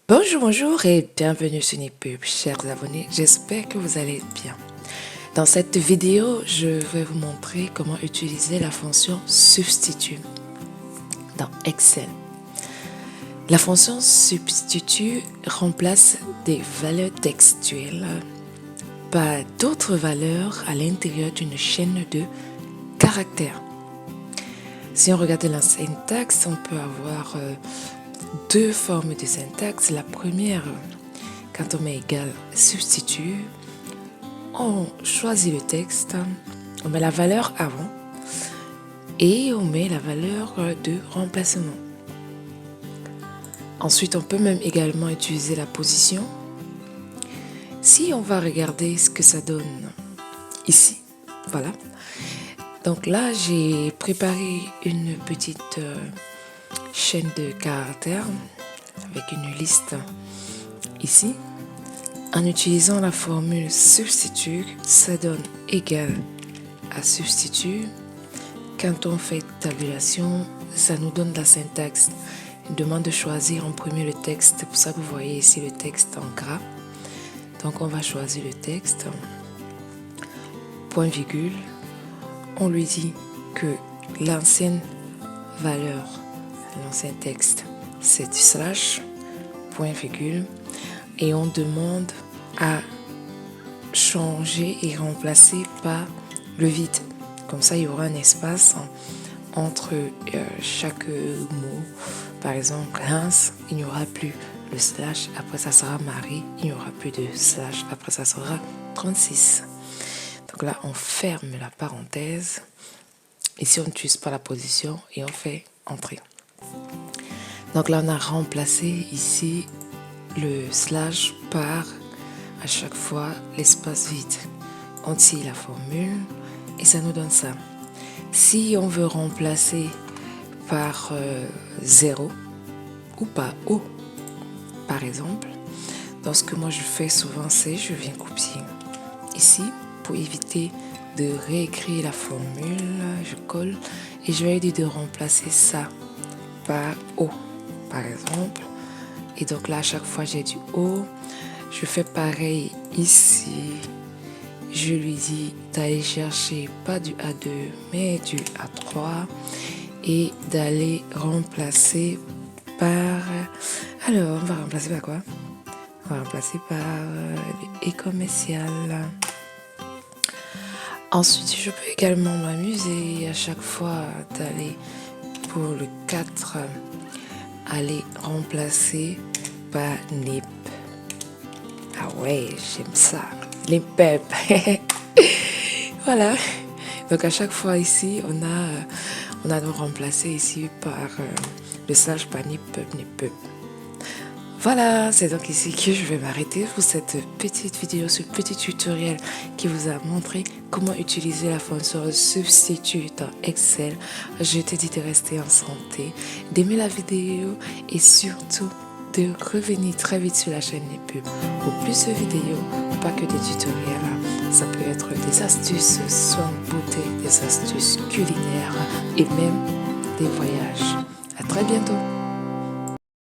Bonjour, bonjour et bienvenue sur Nipub, chers abonnés, j'espère que vous allez bien. Dans cette vidéo, je vais vous montrer comment utiliser la fonction substitut dans Excel. La fonction substitut remplace des valeurs textuelles par d'autres valeurs à l'intérieur d'une chaîne de caractères. Si on regarde la syntaxe, on peut avoir deux formes de syntaxe. La première, quand on met égal substitut, on choisit le texte, on met la valeur avant et on met la valeur de remplacement. Ensuite, on peut même également utiliser la position. Si on va regarder ce que ça donne ici, voilà. Donc là, j'ai préparé une petite chaîne de caractères avec une liste ici. En utilisant la formule substitut, ça donne égal à substitut. Quand on fait tabulation, ça nous donne la syntaxe. Il demande de choisir en premier le texte. C'est pour ça que vous voyez ici le texte en gras. Donc on va choisir le texte. Point virgule. On lui dit que l'ancienne valeur, l'ancien texte, c'est du slash, point virgule, et on demande à changer et remplacer par le vide. Comme ça, il y aura un espace entre chaque mot. Par exemple, Hans, il n'y aura plus le slash, après ça sera Marie, il n'y aura plus de slash, après ça sera 36. Donc là, on ferme la parenthèse. Ici, on n'utilise pas la position et on fait entrer. Donc là, on a remplacé ici le slash par à chaque fois l'espace vide. On tire la formule et ça nous donne ça. Si on veut remplacer par 0 ou par O, par exemple, donc ce que moi je fais souvent, c'est je viens copier ici pour éviter de réécrire la formule. Je colle et je vais lui dire de remplacer ça par O, par exemple. Et donc là, à chaque fois, j'ai du O. Je fais pareil ici. Je lui dis d'aller chercher pas du A2, mais du A3 et d'aller remplacer par... Alors, on va remplacer par quoi? On va remplacer par le E commercial. Ensuite, je peux également m'amuser à chaque fois d'aller pour le 4, aller remplacer par NIP. Ah ouais, j'aime ça. Les pep. Voilà. Donc à chaque fois ici, on a remplacé ici par le slash par NIP, NIP. Voilà, c'est donc ici que je vais m'arrêter pour cette petite vidéo, ce petit tutoriel qui vous a montré comment utiliser la fonction substitut dans Excel. Je te dis de rester en santé, d'aimer la vidéo et surtout de revenir très vite sur la chaîne Nipub pour plus de vidéos, pas que des tutoriels. Ça peut être des astuces soins de beauté, des astuces culinaires et même des voyages. À très bientôt.